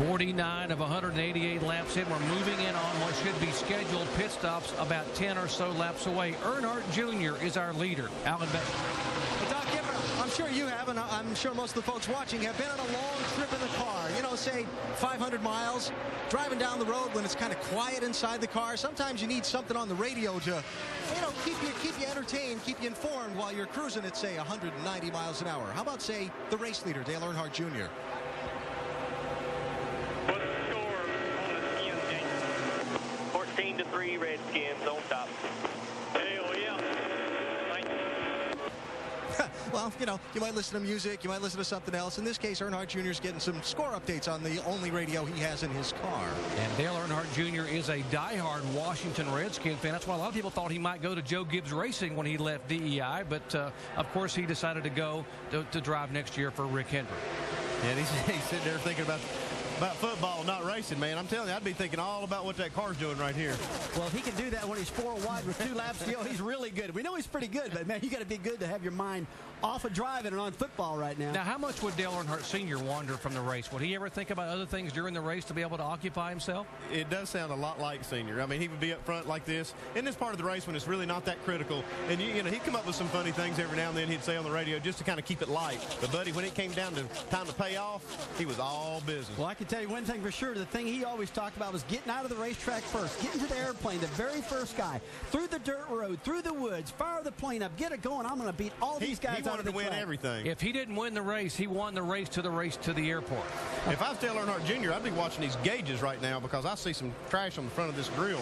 49 of 188 laps in. We're moving in on what should be scheduled pit stops about 10 or so laps away. Earnhardt Jr. is our leader. Alan Beck. Doc, I'm sure you have, and I'm sure most of the folks watching have been on a long trip in the car. You know, say 500 miles, driving down the road when it's kind of quiet inside the car. Sometimes you need something on the radio to, you know, keep you entertained, keep you informed while you're cruising at, say, 190 miles an hour. How about, say, the race leader, Dale Earnhardt Jr.? What's the score on the skins, James? 14-3 Redskins on top. Hell yeah. Well, you know, you might listen to music, you might listen to something else. In this case, Earnhardt Jr. is getting some score updates on the only radio he has in his car. And Dale Earnhardt Jr. is a diehard Washington Redskin fan. That's why a lot of people thought he might go to Joe Gibbs Racing when he left DEI. But, of course, he decided to go to drive next year for Rick Hendrick. And he's sitting there thinking about football, not racing, man. I'm telling you, I'd be thinking all about what that car's doing right here. Well, if he can do that when he's 4 wide with 2 laps to go, he's really good. We know he's pretty good, but, man, you got to be good to have your mind off of driving and on football right now. Now, how much would Dale Earnhardt Sr. wander from the race? Would he ever think about other things during the race to be able to occupy himself? It does sound a lot like Senior. I mean, he would be up front like this in this part of the race when it's really not that critical. And, you know, he'd come up with some funny things every now and then he'd say on the radio just to kind of keep it light. But, buddy, when it came down to time to pay off, he was all business. Well, I can tell you one thing for sure. The thing he always talked about was getting out of the racetrack first, getting to the airplane, the very first guy, through the dirt road, through the woods, fire the plane up, get it going. I'm going to beat all these guys out of the track. He wanted to win everything. If he didn't win the race, he won the race to the airport. If I was Dale Earnhardt Jr., I'd be watching these gauges right now because I see some trash on the front of this grill.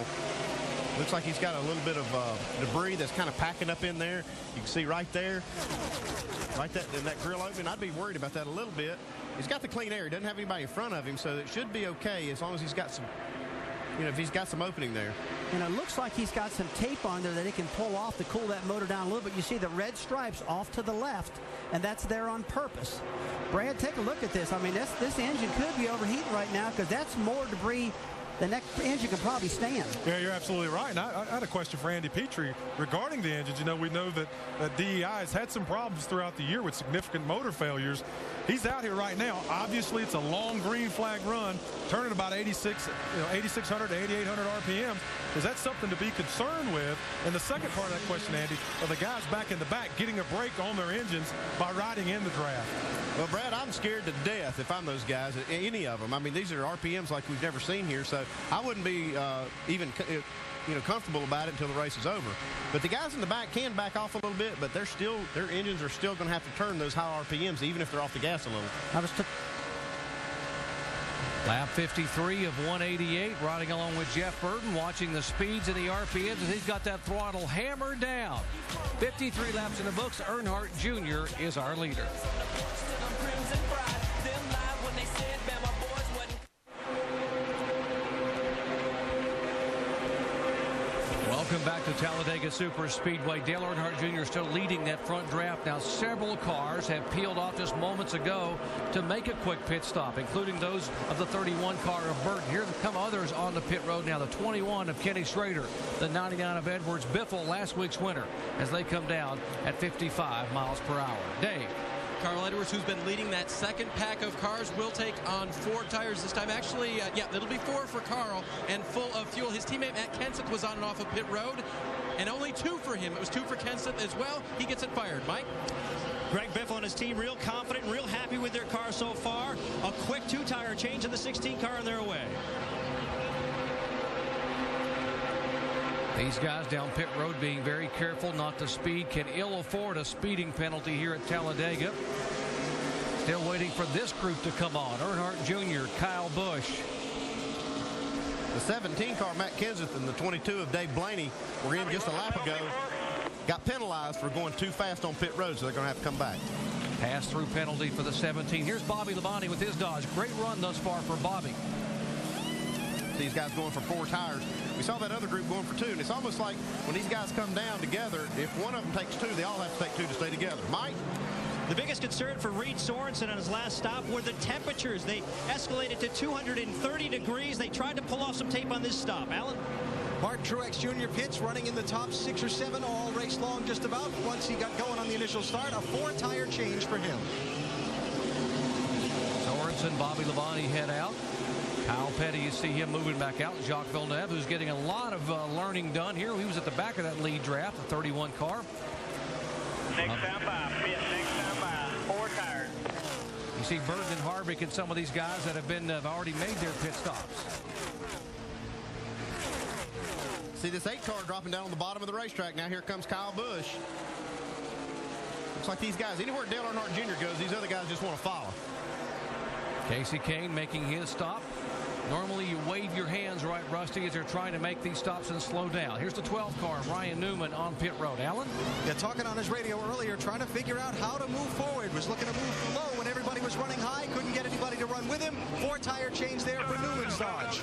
Looks like he's got a little bit of debris that's kind of packing up in there. You can see right there, right in that grill opening. I'd be worried about that a little bit. He's got the clean air. He doesn't have anybody in front of him, so it should be okay as long as he's got some, you know, if he's got some opening there. And it looks like he's got some tape on there that he can pull off to cool that motor down a little bit. You see the red stripes off to the left, and that's there on purpose. Brad, take a look at this. I mean, this engine could be overheating right now because that's more debris than that engine can probably stand. Yeah, you're absolutely right. And I had a question for Andy Petrie regarding the engines. You know, we know that DEI has had some problems throughout the year with significant motor failures. He's out here right now. Obviously, it's a long green flag run, turning about 8,600 to 8,800 RPMs. Is that something to be concerned with? And the second part of that question, Andy, are the guys back in the back getting a break on their engines by riding in the draft? Well, Brad, I'm scared to death if I'm those guys, any of them. I mean, these are RPMs like we've never seen here, so I wouldn't be even comfortable about it until the race is over. But the guys in the back can back off a little bit, but their engines are still going to have to turn those high RPMs, even if they're off the gas a little. Lap 53 of 188, riding along with Jeff Burton, watching the speeds and the RPMs as he's got that throttle hammered down. 53 laps in the books. Earnhardt Jr. is our leader. Welcome back to Talladega Superspeedway. Dale Earnhardt Jr. still leading that front draft. Now, several cars have peeled off just moments ago to make a quick pit stop, including those of the 31 car of Burton. Here come others on the pit road now. The 21 of Kenny Schrader, the 99 of Edwards Biffle, last week's winner, as they come down at 55 miles per hour. Dave. Carl Edwards, who's been leading that second pack of cars, will take on 4 tires this time. Actually, yeah, it'll be 4 for Carl and full of fuel. His teammate Matt Kenseth was on and off of pit road, and only 2 for him. It was 2 for Kenseth as well. He gets it fired. Mike? Greg Biffle and his team real confident, real happy with their car so far. A quick 2-tire change in the 16 car on their way. These guys down pit road being very careful not to speed, can ill afford a speeding penalty here at Talladega. Still waiting for this group to come on. Earnhardt Jr., Kyle Busch. The 17 car, Matt Kenseth, and the 22 of Dave Blaney were in just a lap ago. Got penalized for going too fast on pit road, so they're going to have to come back. Pass-through penalty for the 17. Here's Bobby Labonte with his Dodge. Great run thus far for Bobby. These guys going for 4 tires. We saw that other group going for 2, and it's almost like when these guys come down together, if one of them takes 2, they all have to take 2 to stay together. Mike? The biggest concern for Reed Sorensen on his last stop were the temperatures. They escalated to 230 degrees. They tried to pull off some tape on this stop. Alan? Mark Truex Jr. pits, running in the top 6 or 7 all race long just about. Once he got going on the initial start, a 4-tire change for him. Johnson, Bobby Labonte head out. Kyle Petty, you see him moving back out. Jacques Villeneuve, who's getting a lot of learning done here. He was at the back of that lead draft, the 31 car. Next time by, pit, next time by, 4 tires. You see Burton and Harvick and some of these guys that have already made their pit stops. See this 8 car dropping down on the bottom of the racetrack. Now here comes Kyle Busch. Looks like these guys, anywhere Dale Earnhardt Jr. goes, these other guys just want to follow. Casey Kane making his stop. Normally you wave your hands, right, Rusty, as they're trying to make these stops and slow down. Here's the 12 car, Ryan Newman on pit road. Alan? Yeah, talking on his radio earlier, trying to figure out how to move forward. Was looking to move low when everybody was running high. Couldn't get anybody to run with him. 4-tire change there for Newman's Dodge.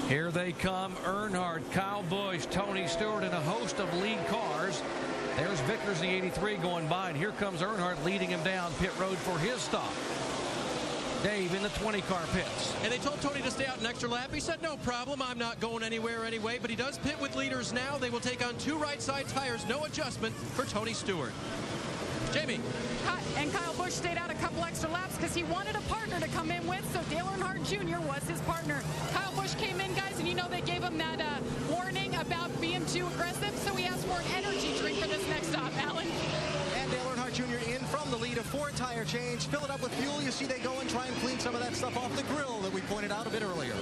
Here they come, Earnhardt, Kyle Busch, Tony Stewart, and a host of lead cars. There's Vickers, the 83, going by, and here comes Earnhardt leading him down pit road for his stop. Dave in the 20-car pits. And they told Tony to stay out an extra lap. He said, no problem, I'm not going anywhere anyway, but he does pit with leaders now. They will take on 2 right side tires, no adjustment for Tony Stewart. Jamie. And Kyle Busch stayed out a couple extra laps because he wanted a partner to come in with, so Dale Earnhardt Jr. was his partner. Kyle Busch came in, guys, and you know they gave him that warning about being too aggressive, so he asked for an energy drink for this next stop, Alan. And Dale Earnhardt Jr. in from the lead, a 4-tire change. Fill it up with fuel. You see they go and try and clean some of that stuff off the grill that we pointed out a bit earlier.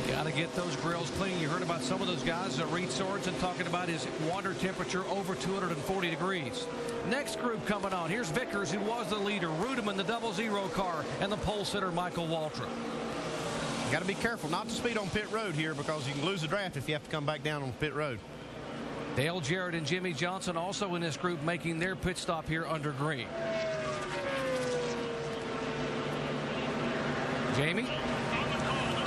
Got to get those grills clean. You heard about some of those guys. Reed Sorensen talking about his water temperature over 240 degrees. Next group coming on. Here's Vickers, who was the leader. Rudeman, the 00 car, and the pole sitter, Michael Waltrip. You got to be careful not to speed on pit road here because you can lose the draft if you have to come back down on pit road. Dale Jarrett and Jimmy Johnson also in this group making their pit stop here under green. Jamie?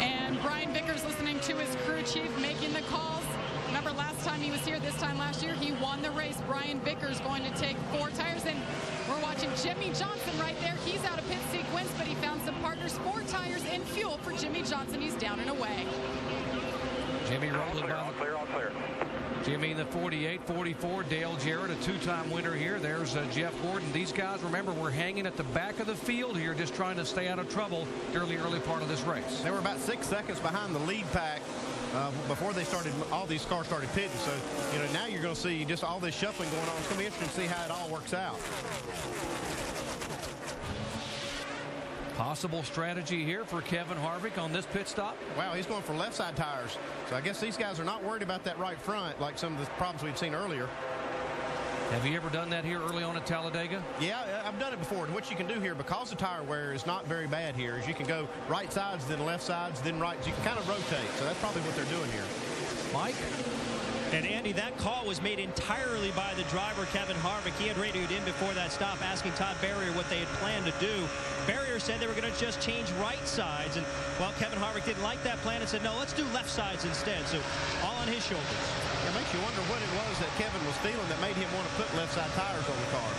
And Brian Vickers listening to his crew chief making the calls. Remember last time he was here, this time last year, he won the race. Brian Vickers going to take 4 tires. And we're watching Jimmy Johnson right there. He's out of pit sequence, but he found some partners. 4 tires in fuel for Jimmy Johnson. He's down and away. Jimmy rolling by. All clear, all clear. Jimmy in the 48-44. Dale Jarrett, a 2-time winner here. There's Jeff Gordon. These guys, remember, we're hanging at the back of the field here, just trying to stay out of trouble during the early part of this race. They were about 6 seconds behind the lead pack before they started. All these cars started pitting. So, you know, now you're going to see just all this shuffling going on. It's going to be interesting to see how it all works out. Possible strategy here for Kevin Harvick on this pit stop. Wow, he's going for left side tires. So I guess these guys are not worried about that right front like some of the problems we've seen earlier. Have you ever done that here early on at Talladega? Yeah, I've done it before. And what you can do here, because the tire wear is not very bad here, is you can go right sides, then left sides, then right. You can kind of rotate. So that's probably what they're doing here. Mike? And Andy, that call was made entirely by the driver, Kevin Harvick. He had radioed in before that stop asking Todd Berrier what they had planned to do. Berrier said they were going to just change right sides. And, well, Kevin Harvick didn't like that plan and said, no, let's do left sides instead. So all on his shoulders. It makes you wonder what it was that Kevin was feeling that made him want to put left side tires on the car.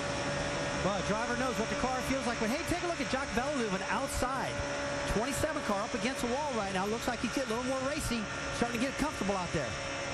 Well, the driver knows what the car feels like. But, hey, take a look at Jacques Villeneuve outside. 27 car up against the wall right now. Looks like he's getting a little more racy, starting to get comfortable out there.